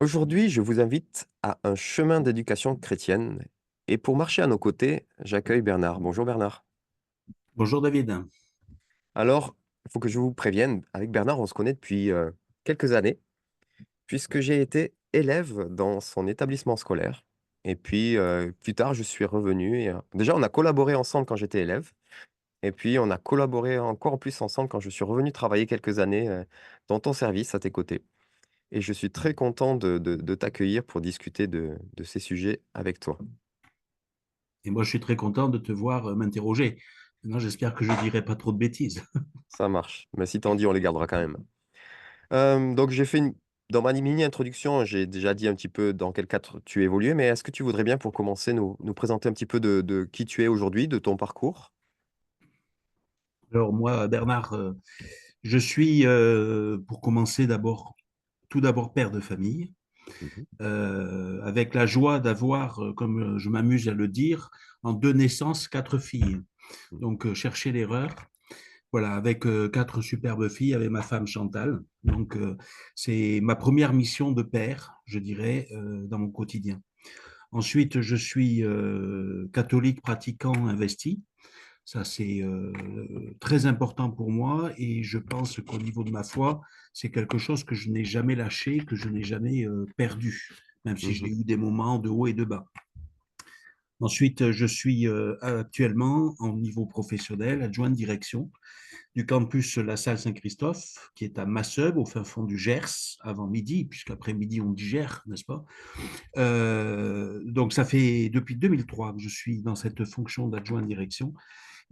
Aujourd'hui, je vous invite à un chemin d'éducation chrétienne et pour marcher à nos côtés, j'accueille Bernard. Bonjour Bernard. Bonjour David. Alors, il faut que je vous prévienne, avec Bernard, on se connaît depuis quelques années, puisque j'ai été élève dans son établissement scolaire. Et puis, plus tard, je suis revenu. Déjà, on a collaboré ensemble quand j'étais élève. Et puis, on a collaboré encore plus ensemble quand je suis revenu travailler quelques années dans ton service à tes côtés. Et je suis très content de t'accueillir pour discuter de ces sujets avec toi. Et moi, je suis très content de te voir m'interroger. Maintenant, j'espère que je ne dirai pas trop de bêtises. Ça marche, mais si t'en dis, on les gardera quand même. Donc j'ai fait une dans ma mini introduction, j'ai déjà dit un petit peu dans quel cadre tu évoluais, mais est-ce que tu voudrais bien, pour commencer, nous présenter un petit peu de qui tu es aujourd'hui, de ton parcours? Alors moi, Bernard, je suis, pour commencer tout d'abord père de famille, Mmh. avec la joie d'avoir, comme je m'amuse à le dire, en deux naissances, quatre filles. Mmh. Donc, chercher l'erreur. Voilà, avec quatre superbes filles, avec ma femme Chantal. Donc, c'est ma première mission de père, je dirais, dans mon quotidien. Ensuite, je suis catholique pratiquant investi. Ça, c'est très important pour moi et je pense qu'au niveau de ma foi, c'est quelque chose que je n'ai jamais lâché, que je n'ai jamais perdu, même si j'ai Mmh. eu des moments de haut et de bas. Ensuite, je suis actuellement en niveau professionnel, adjoint de direction du campus La Salle Saint-Christophe, qui est à Masseube, au fin fond du Gers, avant midi, puisqu'après midi, on digère, n'est-ce pas? Donc, ça fait depuis 2003 que je suis dans cette fonction d'adjoint de direction.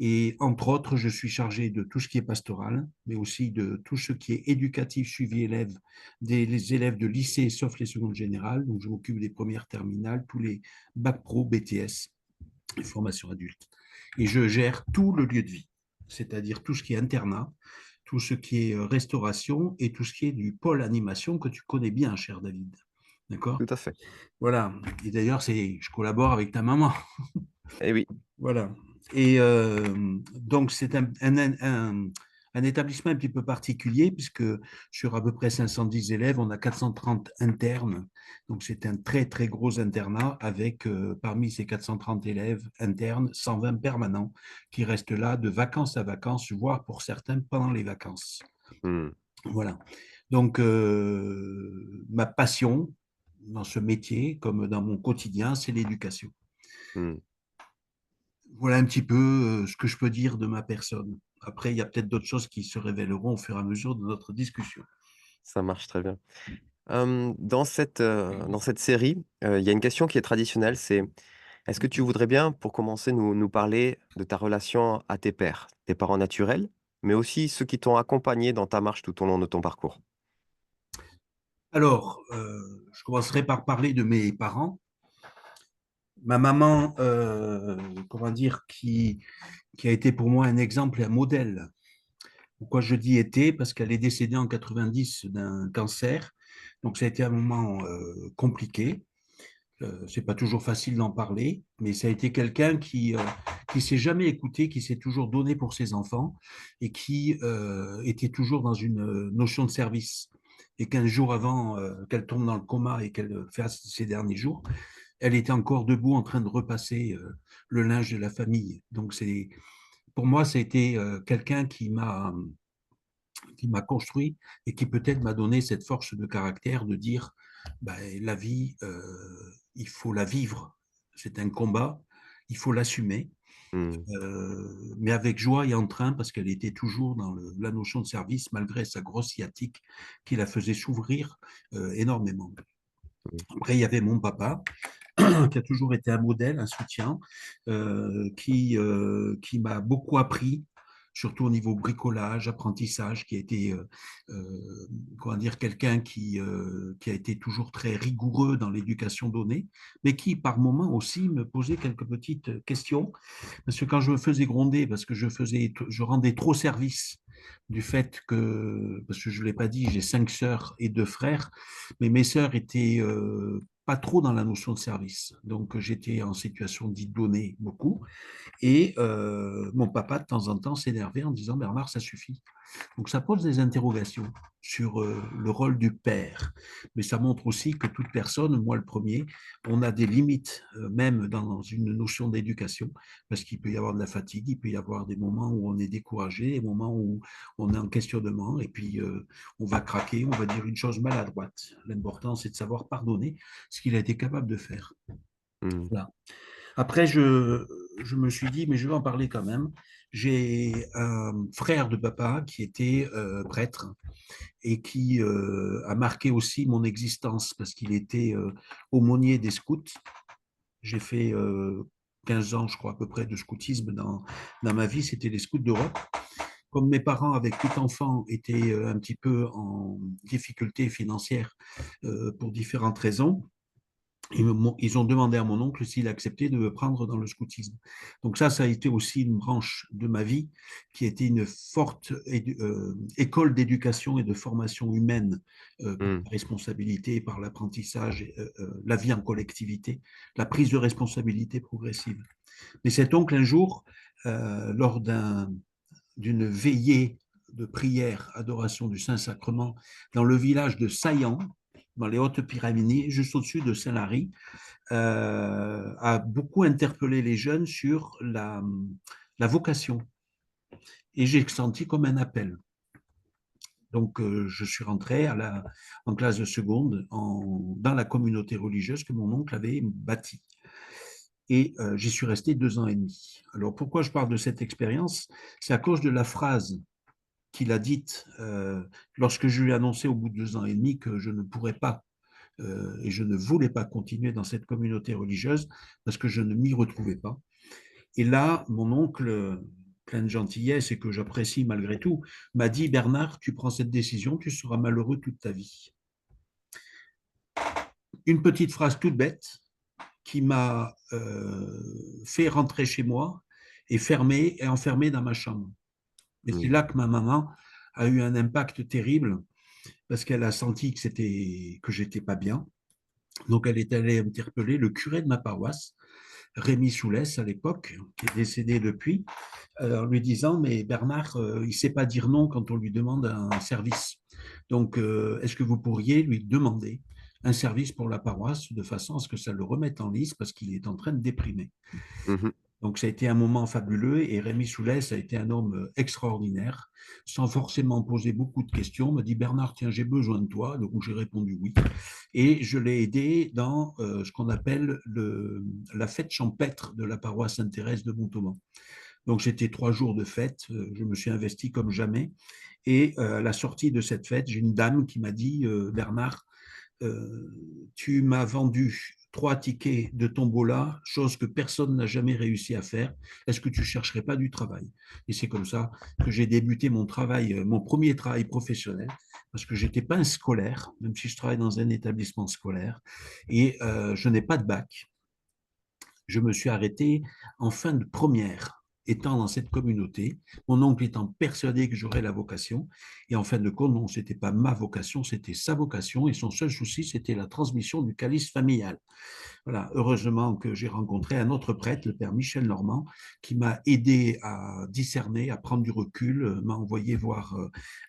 Et entre autres, je suis chargé de tout ce qui est pastoral, mais aussi de tout ce qui est éducatif, suivi élèves, les élèves de lycée, sauf les secondes générales. Donc, je m'occupe des premières terminales, tous les bac pro, BTS, les formations adultes. Et je gère tout le lieu de vie, c'est-à-dire tout ce qui est internat, tout ce qui est restauration et tout ce qui est du pôle animation que tu connais bien, cher David. D'accord? Tout à fait. Voilà. Et d'ailleurs, je collabore avec ta maman. Eh oui. Voilà. Et donc, c'est un établissement un petit peu particulier, puisque sur à peu près 510 élèves, on a 430 internes. Donc, c'est un très, très gros internat avec, parmi ces 430 élèves internes, 120 permanents qui restent là de vacances à vacances, voire pour certains pendant les vacances. Mmh. Voilà. Donc, ma passion dans ce métier, comme dans mon quotidien, c'est l'éducation. Mmh. Voilà un petit peu ce que je peux dire de ma personne. Après, il y a peut-être d'autres choses qui se révéleront au fur et à mesure de notre discussion. Ça marche très bien. Dans cette série, il y a une question qui est traditionnelle, c'est: est-ce que tu voudrais bien, pour commencer, nous parler de ta relation à tes pères, tes parents naturels, mais aussi ceux qui t'ont accompagné dans ta marche tout au long de ton parcours? Alors, je commencerai par parler de mes parents. Ma maman, comment dire, qui a été pour moi un exemple et un modèle. Pourquoi je dis été? Parce qu'elle est décédée en 90 d'un cancer. Donc, ça a été un moment compliqué. C'est pas toujours facile d'en parler, mais ça a été quelqu'un qui s'est jamais écouté, qui s'est toujours donné pour ses enfants et qui était toujours dans une notion de service. Et 15 jours avant qu'elle tombe dans le coma et qu'elle fasse ses derniers jours, elle était encore debout en train de repasser le linge de la famille. Donc pour moi, ça a été quelqu'un qui m'a construit et qui peut-être m'a donné cette force de caractère de dire ben, la vie, il faut la vivre. C'est un combat, il faut l'assumer, Mmh. mais avec joie et entrain parce qu'elle était toujours dans la notion de service malgré sa grosse sciatique qui la faisait s'ouvrir énormément. Mmh. Après, il y avait mon papa qui a toujours été un modèle, un soutien, qui m'a beaucoup appris, surtout au niveau bricolage, apprentissage, qui a été, comment dire, quelqu'un qui a été toujours très rigoureux dans l'éducation donnée, mais qui, par moments aussi, me posait quelques petites questions, parce que quand je me faisais gronder, parce que je rendais trop service du fait que, parce que je ne l'ai pas dit, j'ai 5 sœurs et 2 frères, mais mes sœurs étaient pas trop dans la notion de service. Donc, j'étais en situation d'y donner beaucoup. Et mon papa, de temps en temps, s'énervait en disant, Bernard, ça suffit. Donc ça pose des interrogations sur le rôle du père. Mais ça montre aussi que toute personne, moi le premier, on a des limites, même dans une notion d'éducation, parce qu'il peut y avoir de la fatigue, il peut y avoir des moments où on est découragé, des moments où on est en questionnement, et puis on va craquer, on va dire une chose maladroite. L'important, c'est de savoir pardonner ce qu'il a été capable de faire. Hmm. Voilà. Après, je me suis dit, mais je vais en parler quand même. J'ai un frère de papa qui était prêtre et qui a marqué aussi mon existence parce qu'il était aumônier des scouts. J'ai fait 15 ans, je crois, à peu près de scoutisme dans ma vie. C'était les scouts d'Europe. Comme mes parents, avec 8 enfants, étaient un petit peu en difficulté financière pour différentes raisons, ils ont demandé à mon oncle s'il acceptait de me prendre dans le scoutisme. Donc ça a été aussi une branche de ma vie qui a été une forte école d'éducation et de formation humaine par Hmm. la responsabilité et par l'apprentissage, la vie en collectivité, la prise de responsabilité progressive. Mais cet oncle, un jour, lors d'une veillée de prière, adoration du Saint-Sacrement, dans le village de Saillant, dans les Hautes-Pyrénées, juste au-dessus de Saint-Lary, a beaucoup interpellé les jeunes sur la vocation. Et j'ai senti comme un appel. Donc, je suis rentré en classe de seconde dans la communauté religieuse que mon oncle avait bâtie. Et j'y suis resté 2 ans et demi. Alors, pourquoi je parle de cette expérience? C'est à cause de la phrase qu'il a dite lorsque je lui ai annoncé au bout de 2 ans et demi que je ne pourrais pas et je ne voulais pas continuer dans cette communauté religieuse parce que je ne m'y retrouvais pas. Et là, mon oncle, plein de gentillesse et que j'apprécie malgré tout, m'a dit, Bernard, tu prends cette décision, tu seras malheureux toute ta vie. Une petite phrase toute bête qui m'a fait rentrer chez moi et fermer et enfermer dans ma chambre. Et c'est Hmm. là que ma maman a eu un impact terrible parce qu'elle a senti que j'étais pas bien. Donc elle est allée interpeller le curé de ma paroisse, Rémi Soulès à l'époque, qui est décédé depuis, en lui disant, mais Bernard, il ne sait pas dire non quand on lui demande un service. Donc, est-ce que vous pourriez lui demander un service pour la paroisse de façon à ce que ça le remette en lice parce qu'il est en train de déprimer. Mhm. Donc, ça a été un moment fabuleux et Rémi Soulès a été un homme extraordinaire, sans forcément poser beaucoup de questions. Il m'a dit, Bernard, tiens, j'ai besoin de toi. Donc, j'ai répondu oui. Et je l'ai aidé dans ce qu'on appelle la fête champêtre de la paroisse Sainte-Thérèse de Montauban. Donc, j'étais 3 jours de fête, je me suis investi comme jamais. Et à la sortie de cette fête, j'ai une dame qui m'a dit, Bernard, tu m'as vendu 3 tickets de tombola, chose que personne n'a jamais réussi à faire. Est-ce que tu ne chercherais pas du travail? Et c'est comme ça que j'ai débuté mon travail, mon premier travail professionnel, parce que je n'étais pas un scolaire, même si je travaille dans un établissement scolaire, et je n'ai pas de bac. Je me suis arrêté en fin de première, étant dans cette communauté, mon oncle étant persuadé que j'aurais la vocation. Et en fin de compte, non, ce n'était pas ma vocation, c'était sa vocation. Et son seul souci, c'était la transmission du calice familial. Voilà, heureusement que j'ai rencontré un autre prêtre, le père Michel Normand, qui m'a aidé à discerner, à prendre du recul, m'a envoyé voir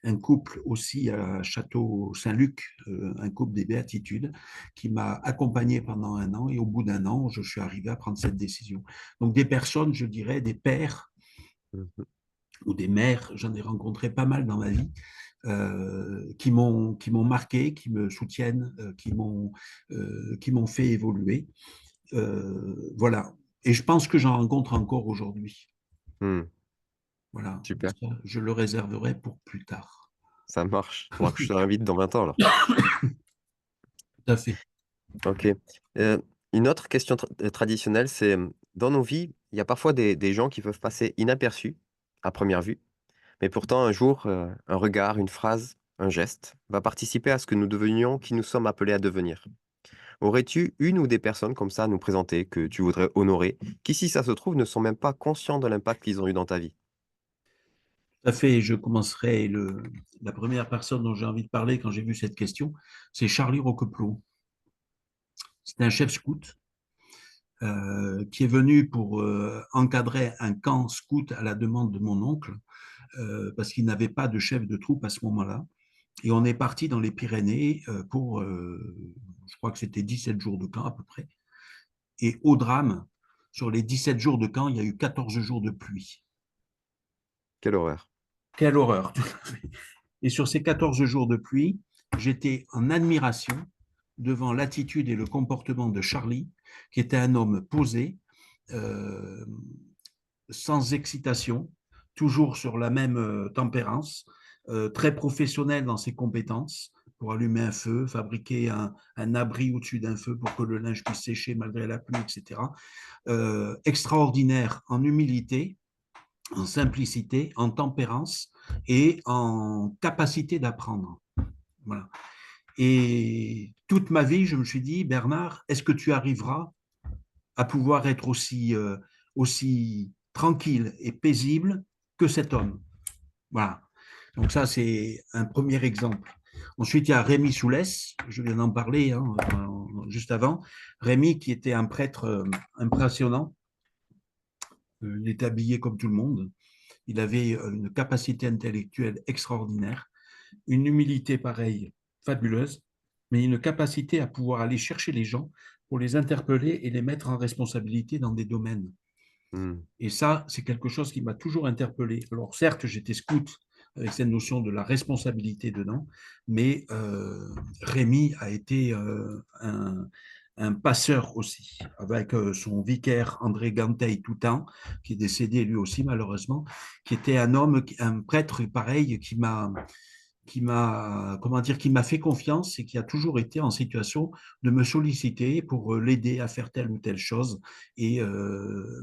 un couple aussi à Château Saint-Luc, un couple des Béatitudes, qui m'a accompagné pendant un an et au bout d'un an, je suis arrivé à prendre cette décision. Donc des personnes, je dirais, des pères Mhm. ou des mères, j'en ai rencontré pas mal dans ma vie, qui m'ont marqué, qui me soutiennent, qui m'ont fait évoluer. Voilà. Et je pense que j'en rencontre encore aujourd'hui. Hmm. Voilà. Super, Ça, je le réserverai pour plus tard. ça marche. Faudra que je te réinvite dans 20 ans alors. Tout à fait. Ok. Euh, une autre question traditionnelle, c'est dans nos vies, il y a parfois des gens qui peuvent passer inaperçus à première vue, mais pourtant un jour, un regard, une phrase, un geste va participer à ce que nous devenions qui nous sommes appelés à devenir. Aurais-tu une ou des personnes comme ça à nous présenter que tu voudrais honorer, qui, si ça se trouve, ne sont même pas conscients de l'impact qu'ils ont eu dans ta vie? Tout à fait. Je commencerai la première personne dont j'ai envie de parler quand j'ai vu cette question, c'est Charlie Roqueplot. C'est un chef scout qui est venu pour encadrer un camp scout à la demande de mon oncle parce qu'il n'avait pas de chef de troupe à ce moment-là. Et on est parti dans les Pyrénées pour, je crois que c'était 17 jours de camp à peu près. Et au drame, sur les 17 jours de camp, il y a eu 14 jours de pluie. Quelle horreur. Quelle horreur! Et sur ces 14 jours de pluie, j'étais en admiration devant l'attitude et le comportement de Charlie, qui était un homme posé, euh, sans excitation, toujours sur la même tempérance, très professionnel dans ses compétences pour allumer un feu, fabriquer un abri au-dessus d'un feu pour que le linge puisse sécher malgré la pluie, etc. Extraordinaire en humilité, en simplicité, en tempérance et en capacité d'apprendre. Voilà. Et toute ma vie, je me suis dit, Bernard, est-ce que tu arriveras à pouvoir être aussi tranquille et paisible que cet homme? Voilà. Donc ça, c'est un premier exemple. Ensuite, il y a Rémi Soulès, je viens d'en parler hein, juste avant. Rémi, qui était un prêtre impressionnant, il était habillé comme tout le monde. Il avait une capacité intellectuelle extraordinaire, une humilité pareille, fabuleuse, mais une capacité à pouvoir aller chercher les gens pour les interpeller et les mettre en responsabilité dans des domaines. Hmm. Et ça, c'est quelque chose qui m'a toujours interpellé. Alors certes, j'étais scout avec cette notion de la responsabilité dedans, mais Rémi a été un passeur aussi, avec son vicaire André Gantey Toutain, qui est décédé lui aussi malheureusement, qui était un homme, un prêtre pareil, comment dire, qui m'a fait confiance et qui a toujours été en situation de me solliciter pour l'aider à faire telle ou telle chose. Et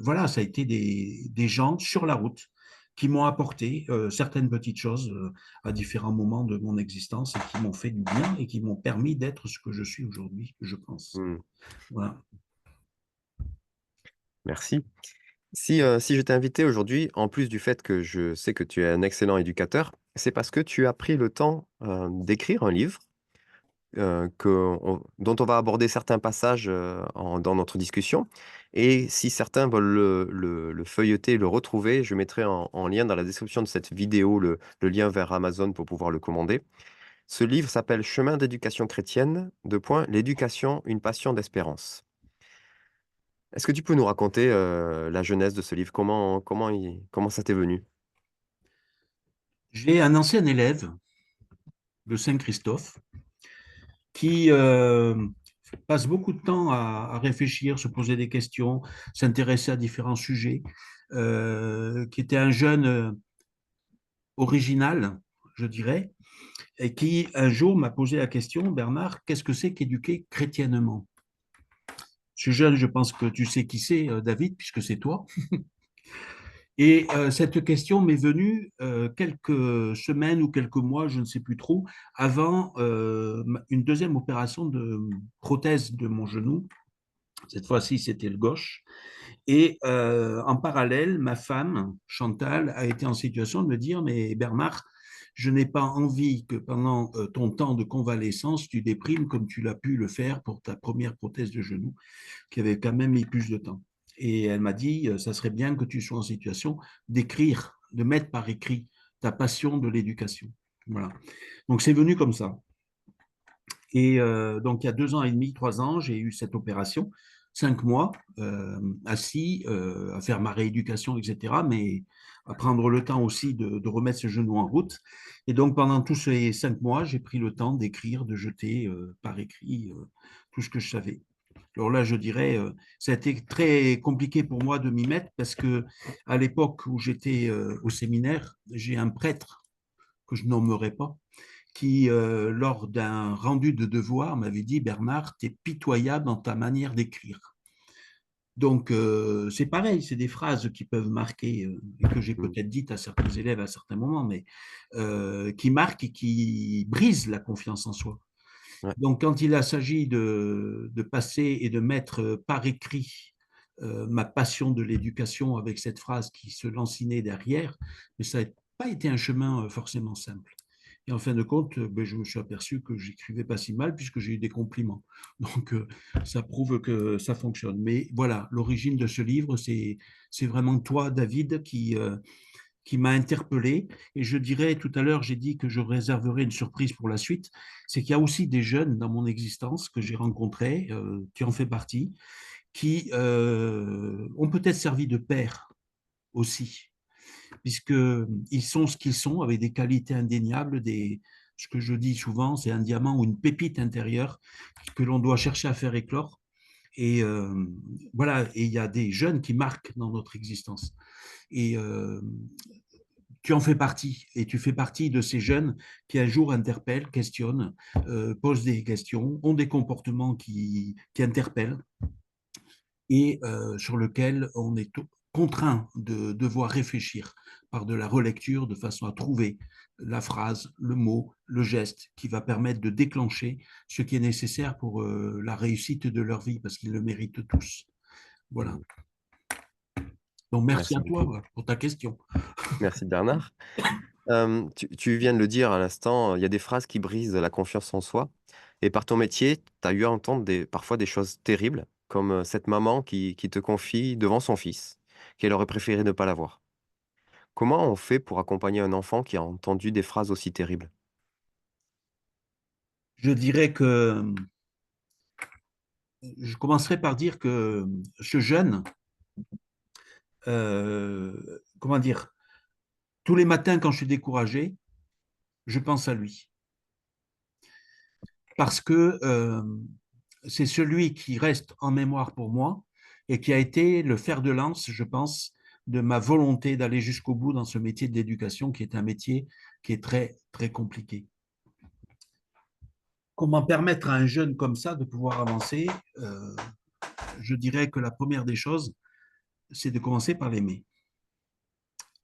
voilà, ça a été des gens sur la route qui m'ont apporté certaines petites choses à différents moments de mon existence et qui m'ont fait du bien et qui m'ont permis d'être ce que je suis aujourd'hui, je pense. Hmm. Voilà. Merci. Si je t'ai invité aujourd'hui, en plus du fait que je sais que tu es un excellent éducateur, c'est parce que tu as pris le temps d'écrire un livre dont on va aborder certains passages dans notre discussion. Et si certains veulent le feuilleter, le retrouver, je mettrai en lien dans la description de cette vidéo le lien vers Amazon pour pouvoir le commander. Ce livre s'appelle Chemin d'éducation chrétienne, l'éducation, une passion d'espérance. Est-ce que tu peux nous raconter la genèse de ce livre? Comment ça t'est venu? J'ai un ancien élève de Saint-Christophe qui passe beaucoup de temps à réfléchir, se poser des questions, s'intéresser à différents sujets, qui était un jeune original, je dirais, et qui un jour m'a posé la question, Bernard, qu'est-ce que c'est qu'éduquer chrétiennement? Ce jeune, je pense que tu sais qui c'est, David, puisque c'est toi. Et cette question m'est venue quelques semaines ou quelques mois, je ne sais plus trop, avant une deuxième opération de prothèse de mon genou. Cette fois-ci, c'était le gauche. Et en parallèle, ma femme, Chantal, a été en situation de me dire, mais Bernard, je n'ai pas envie que pendant ton temps de convalescence, tu déprimes comme tu l'as pu le faire pour ta première prothèse de genou, qui avait quand même mis plus de temps. Et elle m'a dit, ça serait bien que tu sois en situation d'écrire, de mettre par écrit ta passion de l'éducation. Voilà. Donc c'est venu comme ça. Et donc, il y a 2 ans et demi, 3 ans, j'ai eu cette opération, 5 mois, assis, à faire ma rééducation, etc., mais à prendre le temps aussi de remettre ce genou en route. Et donc, pendant tous ces 5 mois, j'ai pris le temps d'écrire, de jeter par écrit tout ce que je savais. Alors là, je dirais, ça a été très compliqué pour moi de m'y mettre parce que à l'époque où j'étais au séminaire, j'ai un prêtre que je nommerai pas, qui, lors d'un rendu de devoir, m'avait dit, Bernard, tu es pitoyable dans ta manière d'écrire. Donc, c'est pareil, c'est des phrases qui peuvent marquer, et que j'ai Hmm. peut-être dites à certains élèves à certains moments, mais qui marquent et qui brisent la confiance en soi. Ouais. Donc, quand il a s'agit de passer et de mettre par écrit ma passion de l'éducation avec cette phrase qui se lancinait derrière, mais ça n'a pas été un chemin forcément simple. Et en fin de compte, ben, je me suis aperçu que j'écrivais pas si mal puisque j'ai eu des compliments. Donc, ça prouve que ça fonctionne. Mais voilà, l'origine de ce livre, c'est vraiment toi, David, qui m'a interpellé. Et je dirais, tout à l'heure, j'ai dit que je réserverais une surprise pour la suite. C'est qu'il y a aussi des jeunes dans mon existence que j'ai rencontrés, tu en fais partie, qui ont peut-être servi de père aussi, puisqu'ils sont ce qu'ils sont, avec des qualités indéniables, ce que je dis souvent, c'est un diamant ou une pépite intérieure que l'on doit chercher à faire éclore. Et voilà, et il y a des jeunes qui marquent dans notre existence. Et tu en fais partie, et tu fais partie de ces jeunes qui un jour interpellent, questionnent, posent des questions, ont des comportements qui interpellent, et sur lequel on est contraint de devoir réfléchir par de la relecture de façon à trouver la phrase, le mot, le geste qui va permettre de déclencher ce qui est nécessaire pour la réussite de leur vie, parce qu'ils le méritent tous. Voilà. Mhm. Donc merci Merci à toi beaucoup. pour ta question. Merci Bernard. Tu viens de le dire à l'instant, il y a des phrases qui brisent la confiance en soi. Et par ton métier, tu as eu à entendre parfois des choses terribles, comme cette maman qui te confie devant son fils qu'elle aurait préféré ne pas l'avoir. Comment on fait pour accompagner un enfant qui a entendu des phrases aussi terribles? Je dirais que je commencerai par dire que ce jeune, comment dire, tous les matins quand je suis découragé, je pense à lui. Parce que c'est celui qui reste en mémoire pour moi et qui a été le fer de lance, je pense, de ma volonté d'aller jusqu'au bout dans ce métier de l'éducation, qui est un métier qui est très, très compliqué. Comment permettre à un jeune comme ça de pouvoir avancer? euh, je dirais que la première des choses, c'est de commencer par l'aimer.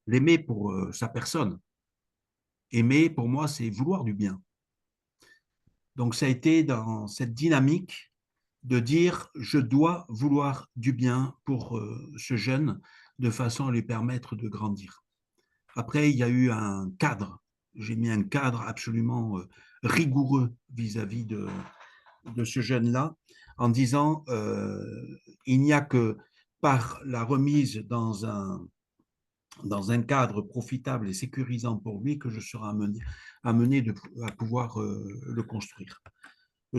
L'aimer pour sa personne. Aimer, pour moi, c'est vouloir du bien. Donc, ça a été dans cette dynamique de dire je dois vouloir du bien pour ce jeune de façon à lui permettre de grandir. Après, il y a eu un cadre. J'ai mis un cadre absolument rigoureux vis-à-vis de ce jeune-là en disant il n'y a que par la remise dans un cadre profitable et sécurisant pour lui que je serai amené à pouvoir le construire.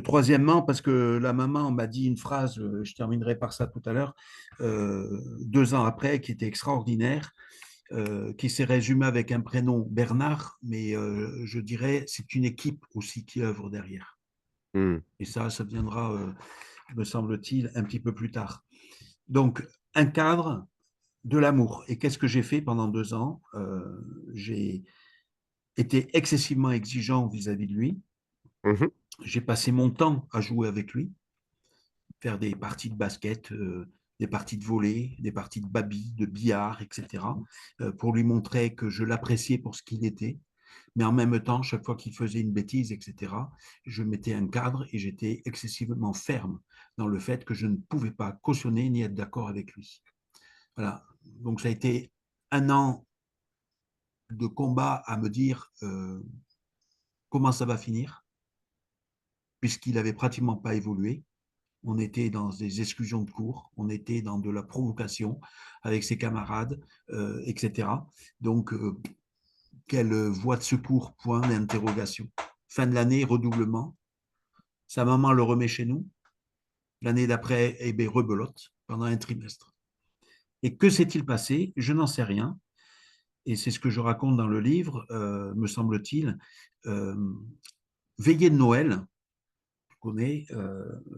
Troisièmement, parce que la maman m'a dit une phrase, je terminerai par ça tout à l'heure, 2 ans après, qui était extraordinaire, qui s'est résumée avec un prénom Bernard, mais je dirais c'est une équipe aussi qui œuvre derrière. Mmh. Et ça viendra, me semble-t-il, un petit peu plus tard. Donc, un cadre, de l'amour. Et qu'est-ce que j'ai fait pendant 2 ans? J'ai été excessivement exigeant vis-à-vis de lui. Mmh. J'ai passé mon temps à jouer avec lui, faire des parties de basket, des parties de volley, des parties de baby, de billard, etc., pour lui montrer que je l'appréciais pour ce qu'il était. Mais en même temps, chaque fois qu'il faisait une bêtise, etc., je mettais un cadre et j'étais excessivement ferme dans le fait que je ne pouvais pas cautionner ni être d'accord avec lui. Voilà. Donc ça a été 1 an de combat à me dire comment ça va finir, puisqu'il n'avait pratiquement pas évolué. On était dans des exclusions de cours, on était dans de la provocation avec ses camarades, etc. Donc, quelle voie de secours? Point d'interrogation. Fin de l'année, redoublement. Sa maman le remet chez nous. L'année d'après, eh bien, rebelote pendant un trimestre. Et que s'est-il passé? Je n'en sais rien. Et c'est ce que je raconte dans le livre, me semble-t-il. Euh, Veillée de Noël, connaît,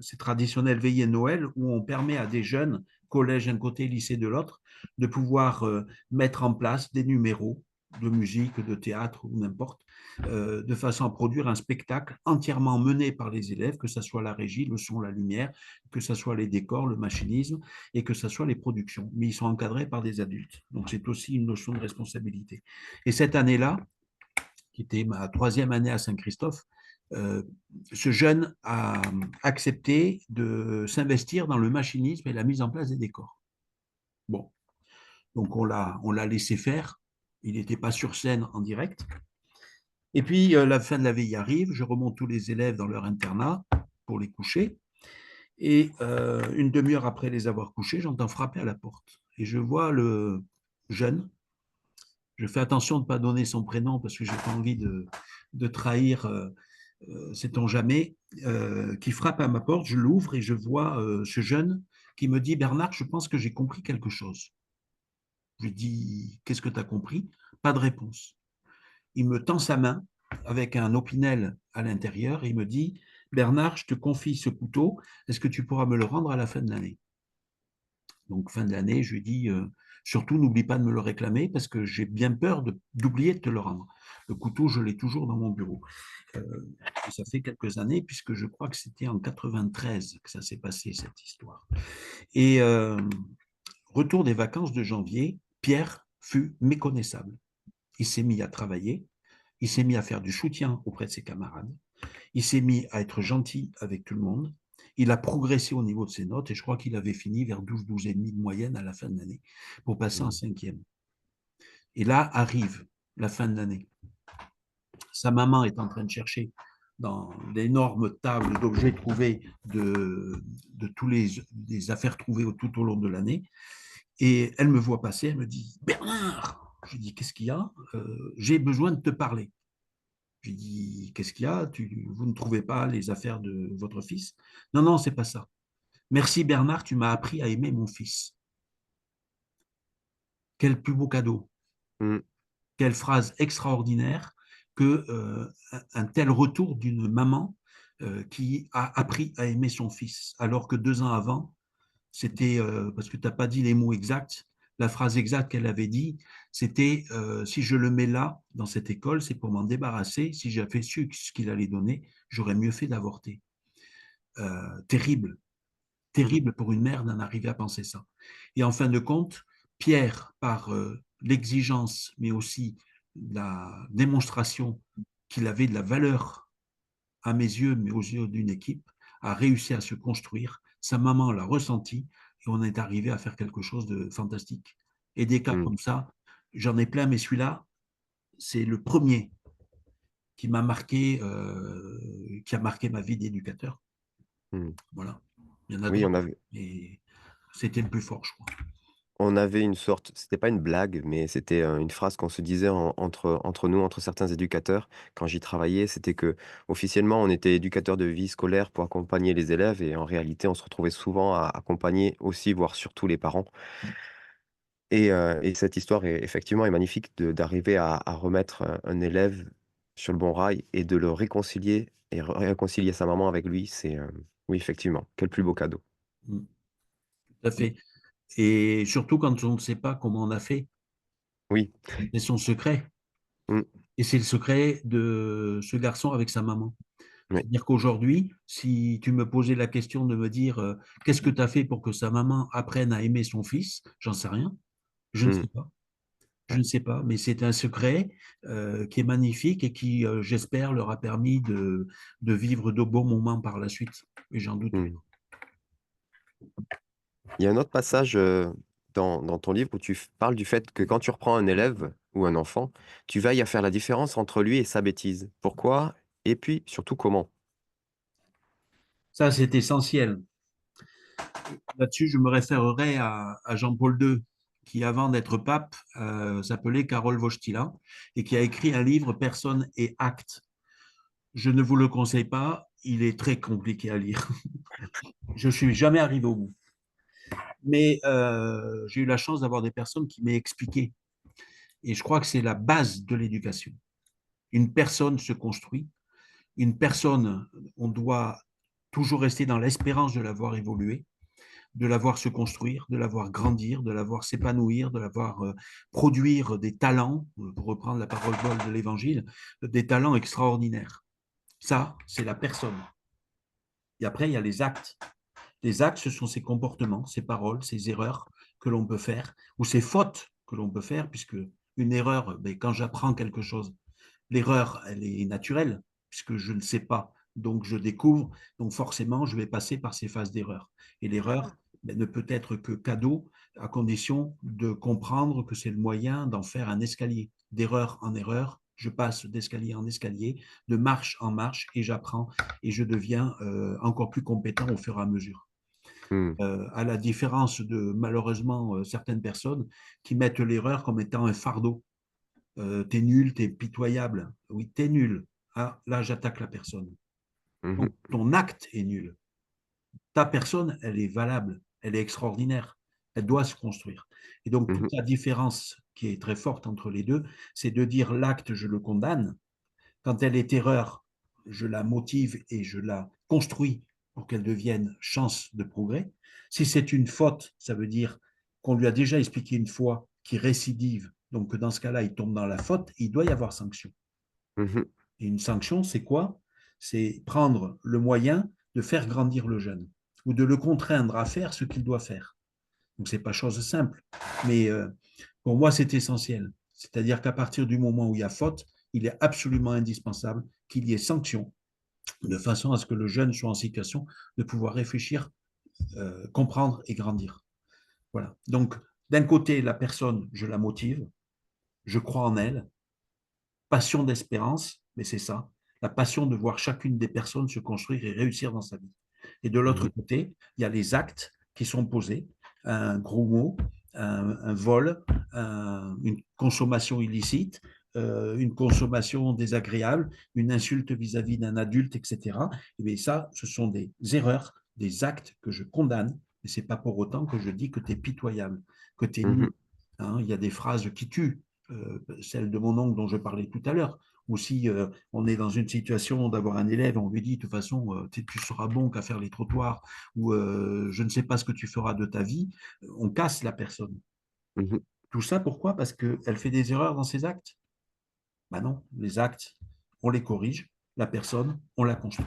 ces traditionnelles veillées de Noël où on permet à des jeunes, collège d'un côté, lycée de l'autre, de pouvoir mettre en place des numéros de musique, de théâtre ou n'importe, de façon à produire un spectacle entièrement mené par les élèves, que ce soit la régie, le son, la lumière, que ce soit les décors, le machinisme et que ce soit les productions. Mais ils sont encadrés par des adultes. Donc c'est aussi une notion de responsabilité. Et cette année-là, qui était ma 3e année à Saint-Christophe, euh, ce jeune a accepté de s'investir dans le machinisme et la mise en place des décors. Bon, donc on l'a laissé faire. Il n'était pas sur scène en direct. Et puis la fin de la veille arrive, je remonte tous les élèves dans leur internat pour les coucher. Et une demi-heure après les avoir couchés, j'entends frapper à la porte. Et je vois le jeune Je fais attention de ne pas donner son prénom parce que j'ai pas envie de trahir, sait-on jamais, qui frappe à ma porte. Je l'ouvre et je vois ce jeune qui me dit, Bernard, je pense que j'ai compris quelque chose. Je lui dis, qu'est-ce que tu as compris? Pas de réponse. Il me tend sa main avec un opinel à l'intérieur et il me dit, Bernard, je te confie ce couteau, est-ce que tu pourras me le rendre à la fin de l'année? Donc, fin de l'année, je lui dis, surtout, n'oublie pas de me le réclamer parce que j'ai bien peur d'oublier de te le rendre. Le couteau, je l'ai toujours dans mon bureau. Euh, et ça fait quelques années, puisque je crois que c'était en 93 que ça s'est passé, cette histoire. Et retour des vacances de janvier, Pierre fut méconnaissable. Il s'est mis à travailler, il s'est mis à faire du soutien auprès de ses camarades, il s'est mis à être gentil avec tout le monde, il a progressé au niveau de ses notes et je crois qu'il avait fini vers 12 et demi de moyenne à la fin de l'année pour passer en Mm. cinquième. Et là arrive la fin de l'année. Sa maman est en train de chercher dans l'énorme table d'objets trouvés de tous les affaires trouvées tout au long de l'année. Et elle me voit passer, elle me dit, Bernard, je dis, qu'est-ce qu'il y a? J'ai besoin de te parler. Je dis, qu'est-ce qu'il y a? Vous ne trouvez pas les affaires de votre fils? Non, non, c'est pas ça. Merci Bernard, tu m'as appris à aimer mon fils. Quel plus beau cadeau. Mm. Quelle phrase extraordinaire que un tel retour d'une maman qui a appris à aimer son fils, alors que 2 ans avant, c'était, parce que tu n'as pas dit les mots exacts, la phrase exacte qu'elle avait dit, c'était si je le mets là, dans cette école, c'est pour m'en débarrasser. Si j'avais su ce qu'il allait donner, j'aurais mieux fait d'avorter. Terrible, Mm. terrible pour une mère d'en arriver à penser ça. Et en fin de compte, Pierre, par l'exigence, mais aussi la démonstration qu'il avait de la valeur à mes yeux, mais aux yeux d'une équipe, a réussi à se construire. Sa maman l'a ressenti et on est arrivé à faire quelque chose de fantastique. Et des cas Mm. comme ça, j'en ai plein, mais celui-là, c'est le premier qui m'a marqué, qui a marqué ma vie d'éducateur. Mm. Voilà. Il y en a Oui, d'autres, mais c'était le plus fort, je crois. on avait une sorte, c'était pas une blague, mais c'était une phrase qu'on se disait entre nous, entre certains éducateurs, quand j'y travaillais. C'était que officiellement, on était éducateur de vie scolaire pour accompagner les élèves, et en réalité, on se retrouvait souvent à accompagner aussi, voire surtout les parents. Et cette histoire est effectivement est magnifique d'arriver à remettre un élève sur le bon rail et de le réconcilier et réconcilier sa maman avec lui. C'est, oui, effectivement, quel plus beau cadeau. Mm, tout à fait. Et surtout quand on ne sait pas comment on a fait, Oui. c'est son secret. Mmh. Et c'est le secret de ce garçon avec sa maman. Oui. C'est-à-dire qu'aujourd'hui, si tu me posais la question de me dire qu'est-ce que tu as fait pour que sa maman apprenne à aimer son fils, j'en sais rien. Je ne Mmh. sais pas. Je Ouais. ne sais pas, mais c'est un secret qui est magnifique et qui, j'espère, leur a permis de vivre de beaux moments par la suite. Et j'en doute Mmh. Il y a un autre passage, dans ton livre où tu parles du fait que quand tu reprends un élève ou un enfant, tu veilles à faire la différence entre lui et sa bêtise. Pourquoi? Et puis surtout comment? Ça, c'est essentiel. Là-dessus, je me référerai à Jean-Paul II, qui, avant d'être pape, s'appelait Karol Wojtyla et qui a écrit un livre Personne et acte. Je ne vous le conseille pas, il est très compliqué à lire. Je ne suis jamais arrivé au bout. Mais j'ai eu la chance d'avoir des personnes qui m'aient expliqué. Et je crois que c'est la base de l'éducation. Une personne se construit. Une personne, on doit toujours rester dans l'espérance de la voir évoluer, de la voir se construire, de la voir grandir, de la voir s'épanouir, de la voir produire des talents, pour reprendre la parole de l'Évangile, des talents extraordinaires. Ça, c'est la personne. Et après, il y a les actes. Les actes, ce sont ces comportements, ces paroles, ces erreurs que l'on peut faire, ou ces fautes que l'on peut faire, puisque une erreur, ben, quand j'apprends quelque chose, l'erreur, elle est naturelle, puisque je ne sais pas, donc je découvre, donc forcément, je vais passer par ces phases d'erreur. Et l'erreur ben, ne peut être que cadeau, à condition de comprendre que c'est le moyen d'en faire un escalier. D'erreur en erreur, je passe d'escalier en escalier, de marche en marche, et j'apprends, et je deviens encore plus compétent au fur et à mesure. Mmh. À la différence de malheureusement certaines personnes qui mettent l'erreur comme étant un fardeau. t'es nul, t'es pitoyable. Oui, t'es nul. Ah, là, j'attaque la personne. mhm, Donc, ton acte est nul. Ta personne, elle est valable, elle est extraordinaire, elle doit se construire. Et donc, toute mhm, la différence qui est très forte entre les deux, c'est de dire l'acte, je le condamne. Quand elle est erreur, je la motive et je la construis pour qu'elle devienne chance de progrès. Si c'est une faute, ça veut dire qu'on lui a déjà expliqué une fois qu'il récidive. Donc, dans ce cas-là, il tombe dans la faute, il doit y avoir sanction. mhm, Et une sanction, c'est quoi? C'est prendre le moyen de faire grandir le jeune ou de le contraindre à faire ce qu'il doit faire. Donc, ce n'est pas chose simple. Mais pour moi, c'est essentiel. C'est-à-dire qu'à partir du moment où il y a faute, il est absolument indispensable qu'il y ait sanction, de façon à ce que le jeune soit en situation de pouvoir réfléchir, comprendre et grandir. Voilà. Donc, d'un côté, la personne, je la motive, je crois en elle, passion d'espérance, mais c'est ça, la passion de voir chacune des personnes se construire et réussir dans sa vie. Et de l'autre mhm, côté, il y a les actes qui sont posés, un gros mot, un vol, une consommation illicite, une consommation désagréable, une insulte vis-à-vis d'un adulte, etc. Et bien ça, ce sont des erreurs, des actes que je condamne, mais ce n'est pas pour autant que je dis que tu es pitoyable, que tu es nul. mhm, Hein, il y a des phrases qui tuent, celle de mon oncle dont je parlais tout à l'heure, ou si on est dans une situation d'avoir un élève, on lui dit de toute façon, tu seras bon qu'à faire les trottoirs, ou je ne sais pas ce que tu feras de ta vie, on casse la personne. mhm, Tout ça, pourquoi? Parce qu'elle fait des erreurs dans ses actes. Ben non, les actes, on les corrige, la personne, on la construit.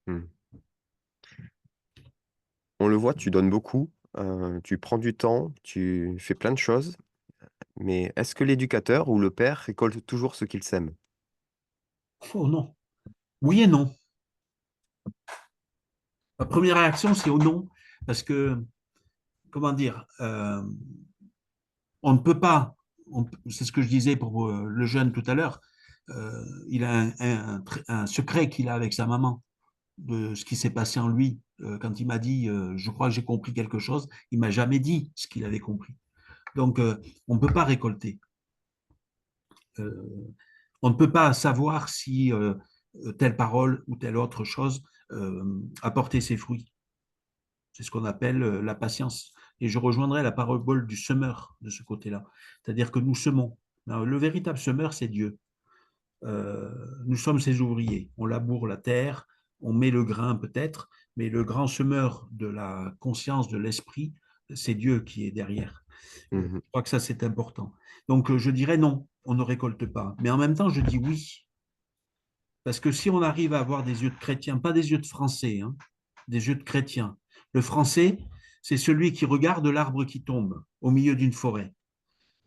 mhm. On le voit, tu donnes beaucoup, tu prends du temps, tu fais plein de choses, mais est-ce que l'éducateur ou le père récolte toujours ce qu'il sème? Oh non, oui et non. Ma première réaction, c'est au non, parce que, comment dire, on ne peut pas, c'est ce que je disais pour le jeune tout à l'heure, il a un secret qu'il a avec sa maman de ce qui s'est passé en lui. Quand il m'a dit, je crois que j'ai compris quelque chose, il m'a jamais dit ce qu'il avait compris. Donc, on ne peut pas récolter. Euh, on ne peut pas savoir si telle parole ou telle autre chose a porté ses fruits. C'est ce qu'on appelle la patience. Et je rejoindrai la parabole du semeur de ce côté-là. C'est-à-dire que nous semons. Alors, le véritable semeur, c'est Dieu. Nous sommes ses ouvriers. On laboure la terre, on met le grain peut-être, mais le grand semeur de la conscience, de l'esprit, c'est Dieu qui est derrière. Mhm, Je crois que ça, c'est important. Donc, je dirais non, on ne récolte pas. Mais en même temps, je dis oui. Parce que si on arrive à avoir des yeux de chrétien, pas des yeux de français, hein, des yeux de chrétien. Le français, c'est celui qui regarde l'arbre qui tombe au milieu d'une forêt.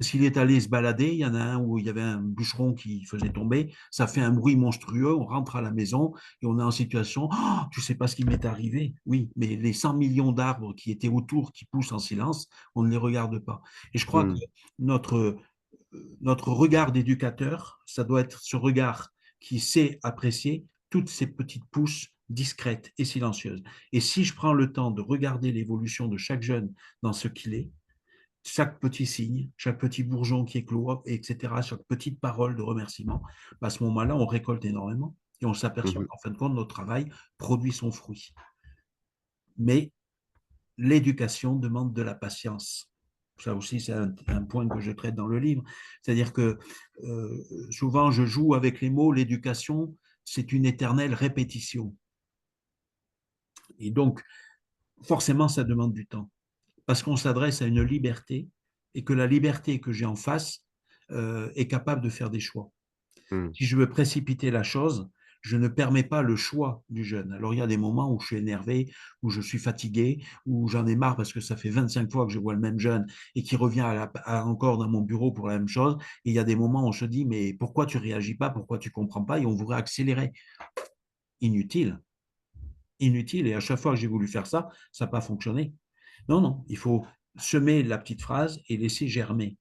S'il est allé se balader, il y en a un où il y avait un bûcheron qui faisait tomber, ça fait un bruit monstrueux, on rentre à la maison et on est en situation, oh, tu sais pas ce qui m'est arrivé. Oui, mais les 100 millions d'arbres qui étaient autour, qui poussent en silence, on ne les regarde pas. Et je crois que mhm, notre, notre regard d'éducateur, ça doit être ce regard qui sait apprécier toutes ces petites pousses discrètes et silencieuses. Et si je prends le temps de regarder l'évolution de chaque jeune dans ce qu'il est, chaque petit signe, chaque petit bourgeon qui éclore, etc., chaque petite parole de remerciement, à ce moment-là, on récolte énormément et on s'aperçoit mhm, qu'en fin de compte, notre travail produit son fruit. Mais l'éducation demande de la patience. Ça aussi, c'est un point que je traite dans le livre. C'est-à-dire que souvent, je joue avec les mots. L'éducation, c'est une éternelle répétition. Et donc, forcément, ça demande du temps. Parce qu'on s'adresse à une liberté et que la liberté que j'ai en face est capable de faire des choix. mhm, Si je veux précipiter la chose, je ne permets pas le choix du jeune. Alors, il y a des moments où je suis énervé, où je suis fatigué, où j'en ai marre parce que ça fait 25 fois que je vois le même jeune et qui revient encore dans mon bureau pour la même chose. Et il y a des moments où on se dit, mais pourquoi tu réagis pas, pourquoi tu comprends pas? Et on voudrait accélérer. Inutile, inutile. Et à chaque fois que j'ai voulu faire ça, ça n'a pas fonctionné. Non, non, il faut semer la petite phrase et laisser germer.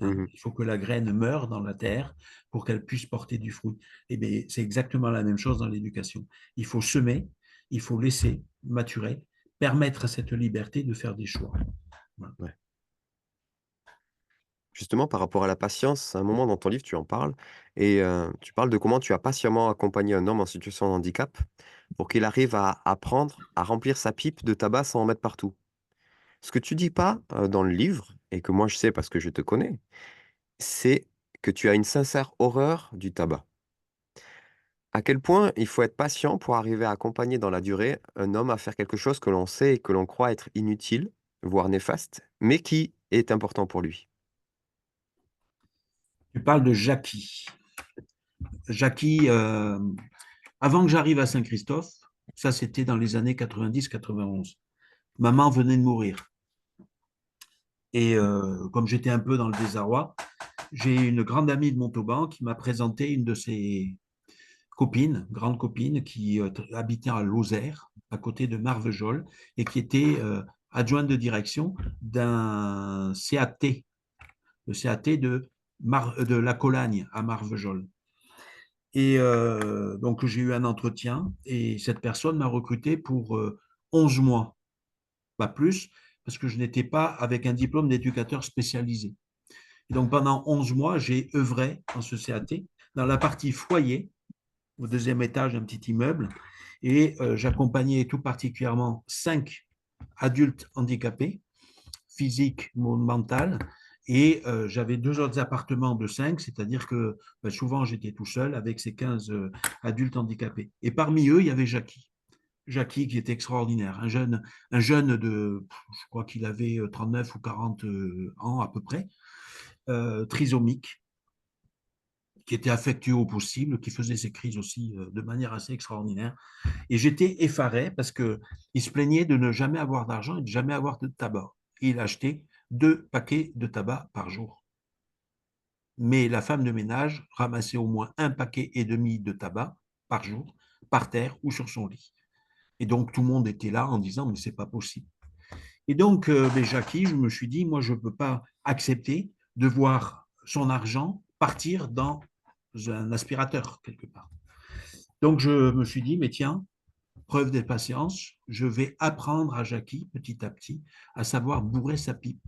Hein. mhm. Il faut que la graine meure dans la terre pour qu'elle puisse porter du fruit. Et bien, c'est exactement la même chose dans l'éducation. Il faut semer, il faut laisser maturer, permettre à cette liberté de faire des choix. Voilà. Ouais. Justement, par rapport à la patience, à un moment dans ton livre, tu en parles et tu parles de comment tu as patiemment accompagné un homme en situation de handicap pour qu'il arrive à apprendre à remplir sa pipe de tabac sans en mettre partout. Ce que tu dis pas, dans le livre et que moi je sais parce que je te connais, c'est que tu as une sincère horreur du tabac. À quel point il faut être patient pour arriver à accompagner dans la durée un homme à faire quelque chose que l'on sait et que l'on croit être inutile, voire néfaste, mais qui est important pour lui? Tu parles de Jackie. Jackie, avant que j'arrive à Saint-Christophe, ça c'était dans les années 90-91. Maman venait de mourir. Et comme j'étais un peu dans le désarroi, j'ai une grande amie de Montauban qui m'a présenté une de ses copines, grande copine, qui habitait à Lozère, à côté de Marvejols, et qui était adjointe de direction d'un CAT, le CAT de la Colagne à Marvejols. Et donc, j'ai eu un entretien et cette personne m'a recruté pour 11 mois, pas plus, parce que je n'étais pas avec un diplôme d'éducateur spécialisé. Et donc, pendant 11 mois, j'ai œuvré dans ce CAT, dans la partie foyer, au deuxième étage d'un petit immeuble, et j'accompagnais tout particulièrement 5 adultes handicapés, physiques, mentales, et j'avais 2 autres appartements de 5, c'est-à-dire que souvent j'étais tout seul avec ces 15 adultes handicapés. Et parmi eux, il y avait Jackie. Jackie qui était extraordinaire, un jeune de, je crois qu'il avait 39 ou 40 ans à peu près, trisomique, qui était affectueux au possible, qui faisait ses crises aussi de manière assez extraordinaire. Et j'étais effaré parce qu'il se plaignait de ne jamais avoir d'argent et de jamais avoir de tabac. Et il achetait 2 paquets de tabac par jour. Mais la femme de ménage ramassait au moins 1,5 paquet de tabac par jour, par terre ou sur son lit. Et donc tout le monde était là en disant mais c'est pas possible. Et donc Jackie, je me suis dit moi je ne peux pas accepter de voir son argent partir dans un aspirateur quelque part. Donc je me suis dit mais tiens, preuve de patience, je vais apprendre à Jackie petit à petit à savoir bourrer sa pipe.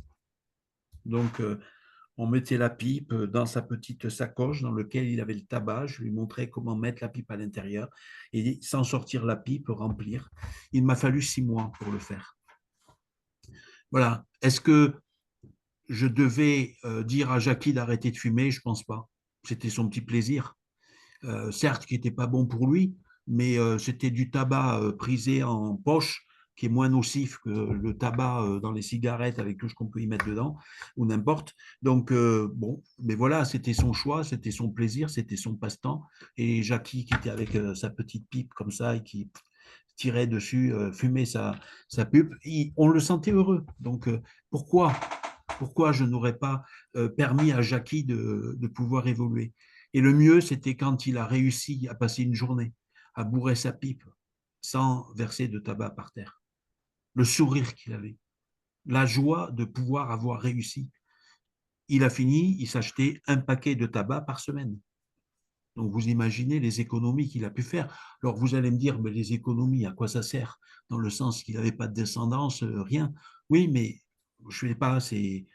Donc on mettait la pipe dans sa petite sacoche dans laquelle il avait le tabac. Je lui montrais comment mettre la pipe à l'intérieur et sans sortir la pipe, remplir. Il m'a fallu 6 mois pour le faire. Voilà. Est-ce que je devais dire à Jackie d'arrêter de fumer? Je ne pense pas. C'était son petit plaisir. Certes, qui n'était pas bon pour lui, mais c'était du tabac prisé en poche, qui est moins nocif que le tabac dans les cigarettes avec tout ce qu'on peut y mettre dedans, ou n'importe. Donc, bon, mais voilà, c'était son choix, c'était son plaisir, c'était son passe-temps. Et Jackie, qui était avec sa petite pipe comme ça et qui tirait dessus, fumait sa pupe, on le sentait heureux. Donc, pourquoi je n'aurais pas permis à Jackie de pouvoir évoluer? Et le mieux, c'était quand il a réussi à passer une journée à bourrer sa pipe sans verser de tabac par terre. Le sourire qu'il avait, la joie de pouvoir avoir réussi. Il a fini, il s'achetait 1 paquet de tabac par semaine. Donc vous imaginez les économies qu'il a pu faire. Alors vous allez me dire, mais les économies, à quoi ça sert? Dans le sens qu'il n'avait pas de descendance, rien. Oui, mais je ne sais pas, c'est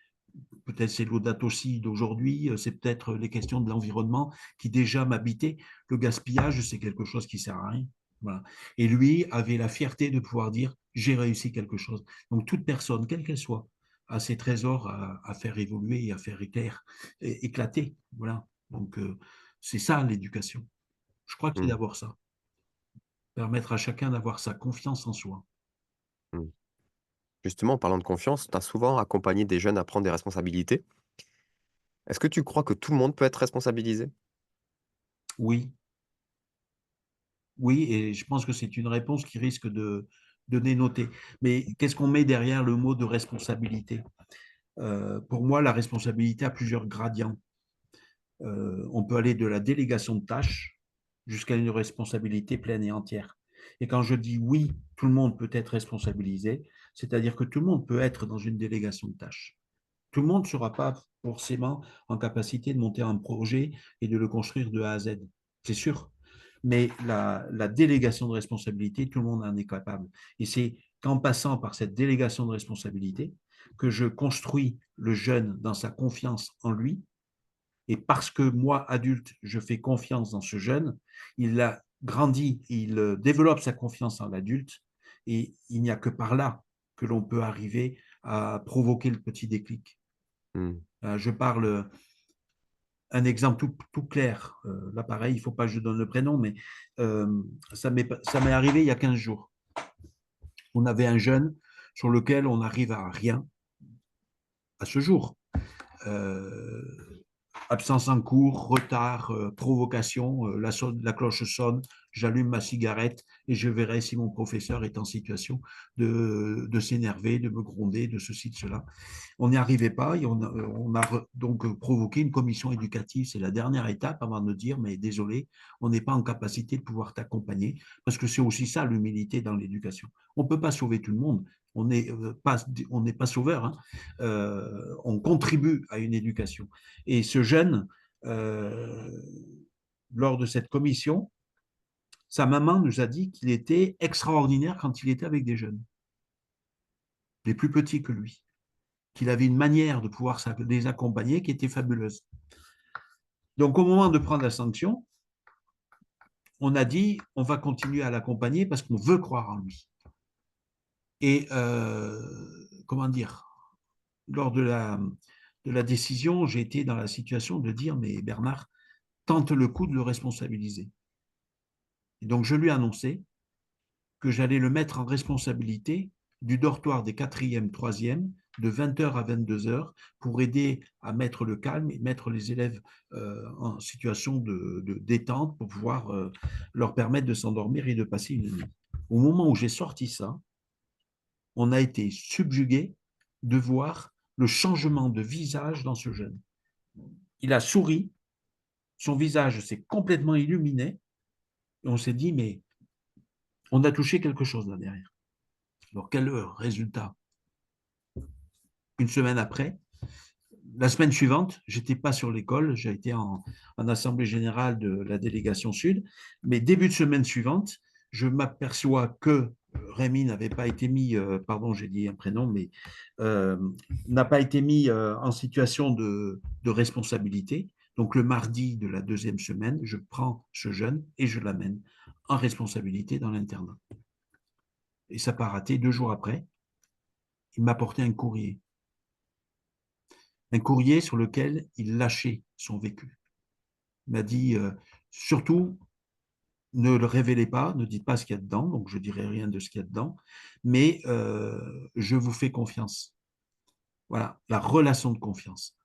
peut-être c'est l'audace aussi d'aujourd'hui, c'est peut-être les questions de l'environnement qui déjà m'habitaient. Le gaspillage, c'est quelque chose qui sert à rien. Voilà. Et lui avait la fierté de pouvoir dire j'ai réussi quelque chose. Donc toute personne, quelle qu'elle soit, a ses trésors à faire évoluer et à faire éclater. Voilà. Donc c'est ça l'éducation. Je crois que c'est Mmh, d'abord ça. Permettre à chacun d'avoir sa confiance en soi. mmh. Justement, en parlant de confiance, tu as souvent accompagné des jeunes à prendre des responsabilités. Est-ce que tu crois que tout le monde peut être responsabilisé? Oui, oui, et je pense que c'est une réponse qui risque de dénoter. Mais qu'est-ce qu'on met derrière le mot de responsabilité? Pour moi, la responsabilité a plusieurs gradients. On peut aller de la délégation de tâches jusqu'à une responsabilité pleine et entière. Et quand je dis oui, tout le monde peut être responsabilisé, c'est-à-dire que tout le monde peut être dans une délégation de tâches. Tout le monde ne sera pas forcément en capacité de monter un projet et de le construire de A à Z. C'est sûr. Mais la délégation de responsabilité, tout le monde en est capable. Et c'est qu'en passant par cette délégation de responsabilité, que je construis le jeune dans sa confiance en lui. Et parce que moi, adulte, je fais confiance dans ce jeune, il a grandi, il développe sa confiance en l'adulte. Et il n'y a que par là que l'on peut arriver à provoquer le petit déclic. Hmm. Je parle un exemple tout clair. Là, pareil, il ne faut pas que je donne le prénom, mais ça m'est arrivé il y a 15 jours. On avait un jeune sur lequel on n'arrive à rien à ce jour. Euh, Absence en cours, retard, provocation, la cloche sonne, j'allume ma cigarette et je verrai si mon professeur est en situation de s'énerver, de me gronder, de ceci, de cela. On n'y arrivait pas et on a donc provoqué une commission éducative. C'est la dernière étape avant de dire, mais désolé, on n'est pas en capacité de pouvoir t'accompagner, parce que c'est aussi ça l'humilité dans l'éducation. On ne peut pas sauver tout le monde. On n'est pas sauveur. Hein. On contribue à une éducation. Et ce jeune, euh, lors de cette commission, sa maman nous a dit qu'il était extraordinaire quand il était avec des jeunes, les plus petits que lui, qu'il avait une manière de pouvoir les accompagner qui était fabuleuse. Donc, au moment de prendre la sanction, on a dit on va continuer à l'accompagner parce qu'on veut croire en lui. Et comment dire, lors de la décision, j'ai été dans la situation de dire mais Bernard, tente le coup de le responsabiliser. Et donc, je lui ai annoncé que j'allais le mettre en responsabilité du dortoir des 4e, 3e, de 20h à 22h, pour aider à mettre le calme et mettre les élèves en situation de détente pour pouvoir leur permettre de s'endormir et de passer une nuit. Au moment où j'ai sorti ça, on a été subjugué de voir le changement de visage dans ce jeune. Il a souri, son visage s'est complètement illuminé, et on s'est dit, mais on a touché quelque chose là derrière. Alors, quel résultat? Une semaine après, la semaine suivante, je n'étais pas sur l'école, j'ai été en assemblée générale de la délégation sud, mais début de semaine suivante, je m'aperçois que Rémi n'avait pas été mis, pardon, j'ai dit un prénom, mais euh, n'a pas été mis en situation de responsabilité. Donc le mardi de la 2e semaine, je prends ce jeune et je l'amène en responsabilité dans l'internat. Et ça n'a pas raté. 2 jours après, il m'a apporté un courrier. Un courrier sur lequel il lâchait son vécu. Il m'a dit, surtout, ne le révélez pas, ne dites pas ce qu'il y a dedans, donc je ne dirai rien de ce qu'il y a dedans, mais je vous fais confiance. Voilà, la relation de confiance.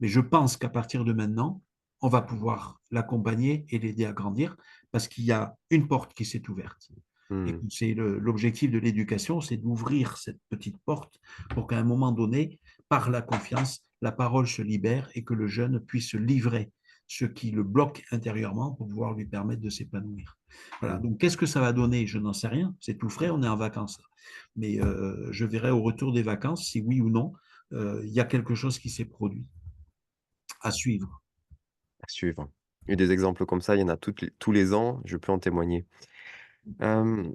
Mais je pense qu'à partir de maintenant, on va pouvoir l'accompagner et l'aider à grandir parce qu'il y a une porte qui s'est ouverte. Et Hmm. c'est l'objectif de l'éducation, c'est d'ouvrir cette petite porte pour qu'à un moment donné, par la confiance, la parole se libère et que le jeune puisse livrer ce qui le bloque intérieurement pour pouvoir lui permettre de s'épanouir. Voilà. Hmm. Donc, qu'est-ce que ça va donner? Je n'en sais rien. C'est tout frais, on est en vacances. Mais je verrai au retour des vacances si oui ou non, il y a quelque chose qui s'est produit à suivre. À suivre. Et des exemples comme ça, il y en a tous les ans, je peux en témoigner. Euh,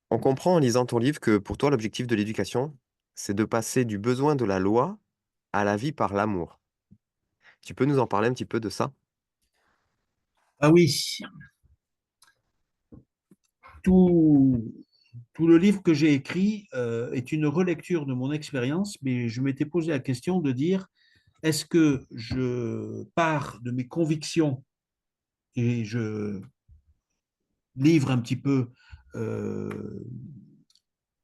on comprend en lisant ton livre que pour toi, l'objectif de l'éducation, c'est de passer du besoin de la loi à la vie par l'amour. Tu peux nous en parler un petit peu de ça? Ah oui, tout, tout le livre que j'ai écrit est une relecture de mon expérience, mais je m'étais posé la question de dire, est-ce que je pars de mes convictions et je livre un petit peu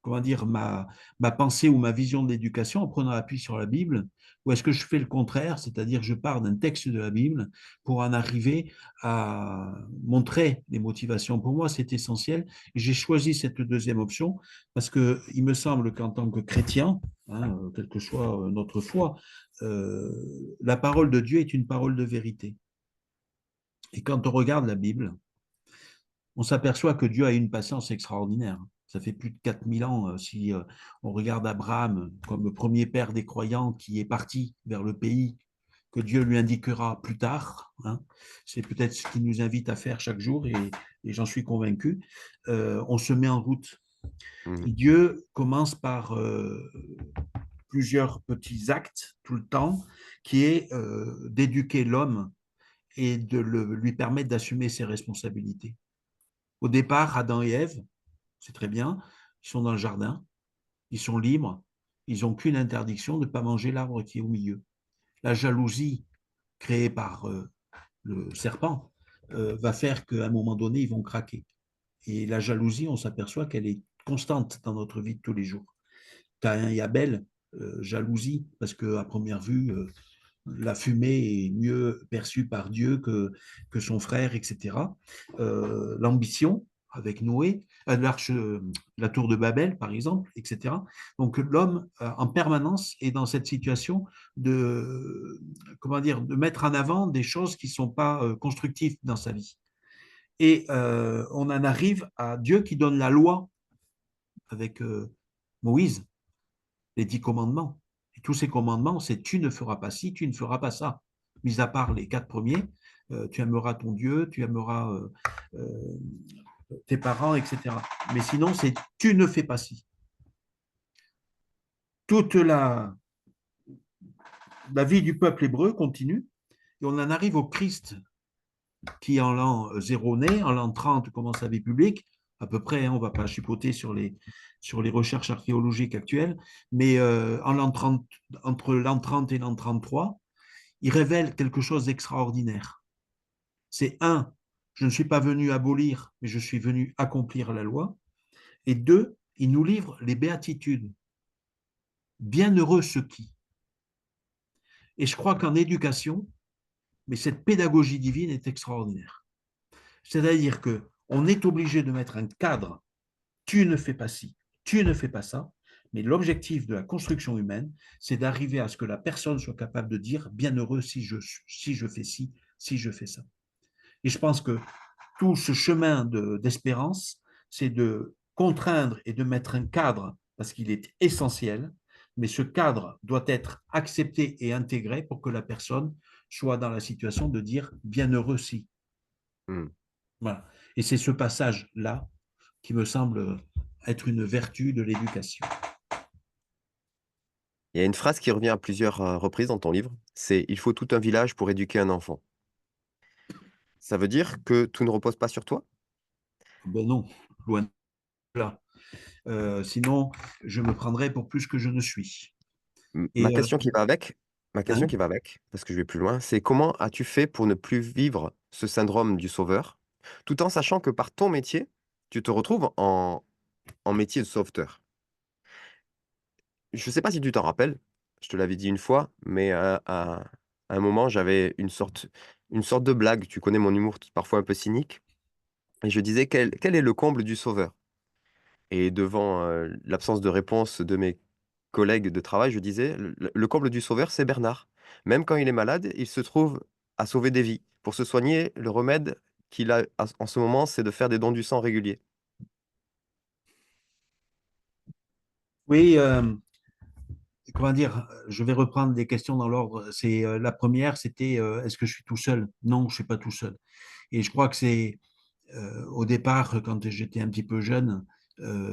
comment dire, ma pensée ou ma vision de l'éducation en prenant appui sur la Bible, ou est-ce que je fais le contraire, c'est-à-dire je pars d'un texte de la Bible pour en arriver à montrer les motivations. Pour moi, c'est essentiel. J'ai choisi cette deuxième option parce qu'il me semble qu'en tant que chrétien, hein, quelle que soit notre foi, euh, la parole de Dieu est une parole de vérité. Et quand on regarde la Bible, on s'aperçoit que Dieu a une patience extraordinaire. Ça fait plus de 4000 ans, si on regarde Abraham comme le premier père des croyants qui est parti vers le pays que Dieu lui indiquera plus tard. Hein. C'est peut-être ce qu'il nous invite à faire chaque jour et j'en suis convaincu. On se met en route. Hmm. Et Dieu commence par plusieurs petits actes tout le temps, qui est d'éduquer l'homme et lui permettre d'assumer ses responsabilités. Au départ, Adam et Ève, c'est très bien, ils sont dans le jardin, ils sont libres, ils n'ont qu'une interdiction de ne pas manger l'arbre qui est au milieu. La jalousie créée par le serpent va faire qu'à un moment donné, ils vont craquer. Et la jalousie, on s'aperçoit qu'elle est constante dans notre vie de tous les jours. Caïn et Abel, jalousie, parce qu'à première vue, la fumée est mieux perçue par Dieu que son frère, etc. L'ambition avec Noé, l'arche, la tour de Babel, par exemple, etc. Donc l'homme, en permanence, est dans cette situation de, comment dire, de mettre en avant des choses qui ne sont pas constructives dans sa vie. Et on en arrive à Dieu qui donne la loi avec Moïse, les 10 commandements. Et tous ces commandements, c'est tu ne feras pas ci, tu ne feras pas ça. Mis à part les 4 premiers, tu aimeras ton Dieu, tu aimeras tes parents, etc. Mais sinon, c'est tu ne fais pas ci. Toute la vie du peuple hébreu continue et on en arrive au Christ qui en l'an 0 naît, en l'an 30 commence sa vie publique, à peu près, hein, on ne va pas chipoter sur les recherches archéologiques actuelles, mais en l'an 30, entre l'an 30 et l'an 33, il révèle quelque chose d'extraordinaire. C'est un, je ne suis pas venu abolir, mais je suis venu accomplir la loi. Et deux, il nous livre les béatitudes. Bienheureux ceux qui. Et je crois qu'en éducation, mais cette pédagogie divine est extraordinaire. C'est-à-dire qu'on est obligé de mettre un cadre. Tu ne fais pas ci, tu ne fais pas ça. Mais l'objectif de la construction humaine, c'est d'arriver à ce que la personne soit capable de dire bienheureux si je fais ci, si je fais ça. Et je pense que tout ce chemin d'espérance, c'est de contraindre et de mettre un cadre parce qu'il est essentiel, mais ce cadre doit être accepté et intégré pour que la personne soit dans la situation de dire bienheureux si. Hmm. Voilà. Et c'est ce passage-là qui me semble être une vertu de l'éducation. Il y a une phrase qui revient à plusieurs reprises dans ton livre, c'est il faut tout un village pour éduquer un enfant. Ça veut dire que tout ne repose pas sur toi? Ben non, loin de là. Sinon, je me prendrais pour plus que je ne suis. Ma Et question qui va avec, hein, parce que je vais plus loin, c'est comment as-tu fait pour ne plus vivre ce syndrome du sauveur, tout en sachant que par ton métier, tu te retrouves en métier de sauveteur? Je ne sais pas si tu t'en rappelles, je te l'avais dit une fois, mais à un moment, j'avais une sorte de blague. Tu connais mon humour parfois un peu cynique, et je disais: «Quel est le comble du sauveur?» Et devant, l'absence de réponse de mes collègues de travail, je disais: «Le comble du sauveur, c'est Bernard. Même quand il est malade, il se trouve à sauver des vies. Pour se soigner, le remède qu'il a en ce moment, c'est de faire des dons du sang réguliers». oui, comment dire, je vais reprendre les questions dans l'ordre. C'est la première, c'était est-ce que je suis tout seul? Non, je ne suis pas tout seul. Et je crois que c'est au départ, quand j'étais un petit peu jeune,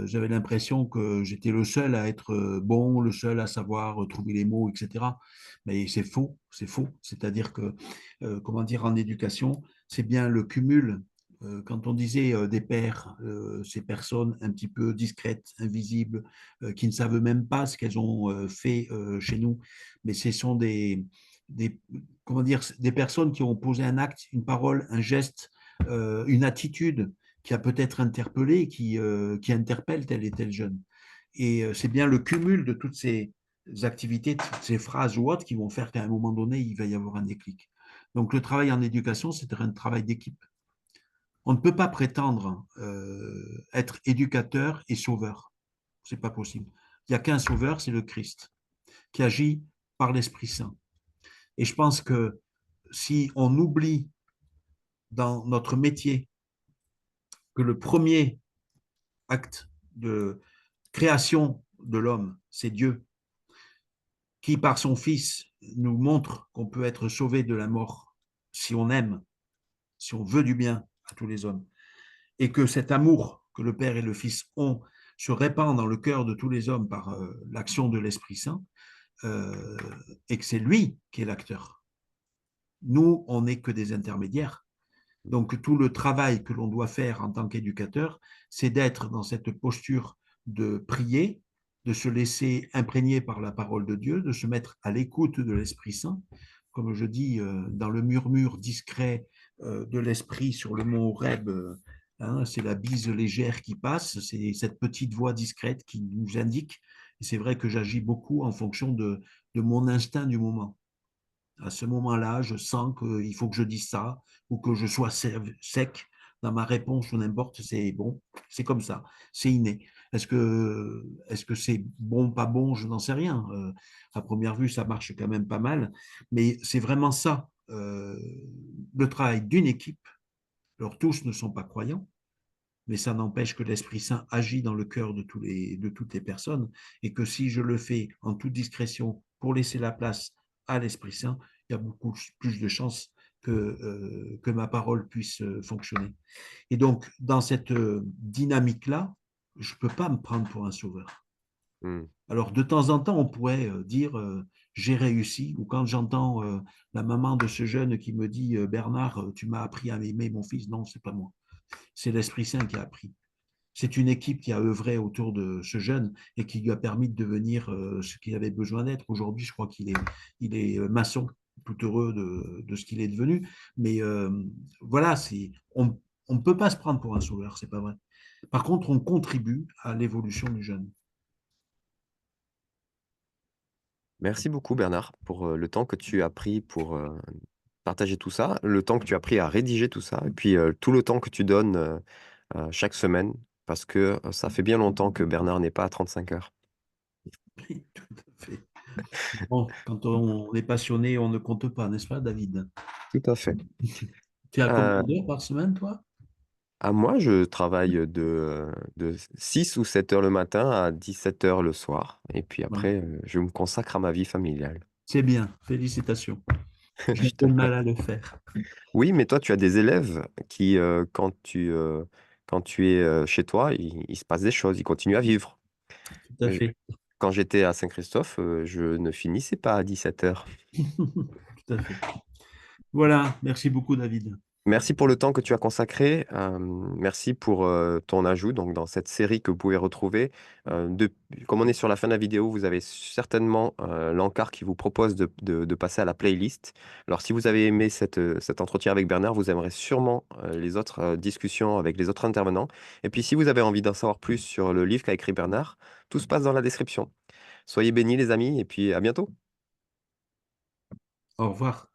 j'avais l'impression que j'étais le seul à être bon, le seul à savoir trouver les mots, etc. Mais c'est faux, c'est faux. C'est-à-dire que, comment dire, en éducation, c'est bien le cumul. Quand on disait des pères, ces personnes un petit peu discrètes, invisibles, qui ne savent même pas ce qu'elles ont fait chez nous, mais ce sont des, comment dire, des personnes qui ont posé un acte, une parole, un geste, une attitude qui a peut-être interpellé, qui interpelle tel et tel jeune. Et c'est bien le cumul de toutes ces activités, toutes ces phrases ou autres qui vont faire qu'à un moment donné, il va y avoir un déclic. Donc le travail en éducation, c'est un travail d'équipe. On ne peut pas prétendre être éducateur et sauveur. C'est pas possible. Il n'y a qu'un sauveur, c'est le Christ, qui agit par l'Esprit Saint. Et je pense que si on oublie dans notre métier que le premier acte de création de l'homme, c'est Dieu, qui par son Fils nous montre qu'on peut être sauvé de la mort si on aime, si on veut du bien à tous les hommes, et que cet amour que le Père et le Fils ont se répand dans le cœur de tous les hommes par l'action de l'Esprit Saint, euh, et que c'est lui qui est l'acteur. Nous, on n'est que des intermédiaires. Donc, tout le travail que l'on doit faire en tant qu'éducateur, c'est d'être dans cette posture de prier, de se laisser imprégner par la parole de Dieu, de se mettre à l'écoute de l'Esprit Saint, comme je dis, dans le murmure discret de l'Esprit sur le mont Horeb. Hein, c'est la bise légère qui passe, c'est cette petite voix discrète qui nous indique. Et c'est vrai que j'agis beaucoup en fonction de mon instinct du moment. À ce moment-là, je sens qu'il faut que je dise ça ou que je sois sec dans ma réponse ou n'importe. C'est bon, c'est comme ça, c'est inné. Est-ce que c'est bon, pas bon, je n'en sais rien. À première vue, ça marche quand même pas mal, mais c'est vraiment ça, le travail d'une équipe. Alors tous ne sont pas croyants, mais ça n'empêche que l'Esprit Saint agit dans le cœur de toutes les personnes, et que si je le fais en toute discrétion pour laisser la place à l'Esprit Saint, il y a beaucoup plus de chances que ma parole puisse fonctionner. Et donc, dans cette dynamique-là, je ne peux pas me prendre pour un sauveur. Hmm. Alors, de temps en temps, on pourrait dire j'ai réussi, ou quand j'entends la maman de ce jeune qui me dit Bernard, tu m'as appris à aimer mon fils, non, c'est pas moi, c'est l'Esprit Saint qui a appris. C'est une équipe qui a œuvré autour de ce jeune et qui lui a permis de devenir ce qu'il avait besoin d'être. Aujourd'hui, je crois qu'il est maçon, tout heureux de ce qu'il est devenu. Mais voilà, on ne peut pas se prendre pour un sauveur, c'est pas vrai. Par contre, on contribue à l'évolution du jeune. Merci beaucoup, Bernard, pour le temps que tu as pris pour partager tout ça, le temps que tu as pris à rédiger tout ça, et puis tout le temps que tu donnes chaque semaine, parce que ça fait bien longtemps que Bernard n'est pas à 35 heures. Oui, tout à fait. Bon, quand on est passionné, on ne compte pas, n'est-ce pas, David? Tout à fait. Tu as combien Euh, d'heures par semaine, toi? À moi, je travaille de 6 ou 7 heures le matin à 17 heures le soir. Et puis Voilà. après, je me consacre à ma vie familiale. C'est bien, félicitations. J'ai un Je te peu de mal à remercie. le faire. Oui, mais toi, tu as des élèves qui, quand tu es chez toi, il se passe des choses, ils continuent à vivre. Tout à Je- fait. Quand j'étais à Saint-Christophe, je ne finissais pas à 17 heures. Tout à fait. Voilà, merci beaucoup, David. Merci pour le temps que tu as consacré. Merci pour ton ajout donc, dans cette série que vous pouvez retrouver. Comme on est sur la fin de la vidéo, vous avez certainement l'encart qui vous propose de passer à la playlist. Alors, si vous avez aimé cet entretien avec Bernard, vous aimerez sûrement les autres discussions avec les autres intervenants. Et puis, si vous avez envie d'en savoir plus sur le livre qu'a écrit Bernard, tout se passe dans la description. Soyez bénis, les amis, et puis à bientôt. Au revoir.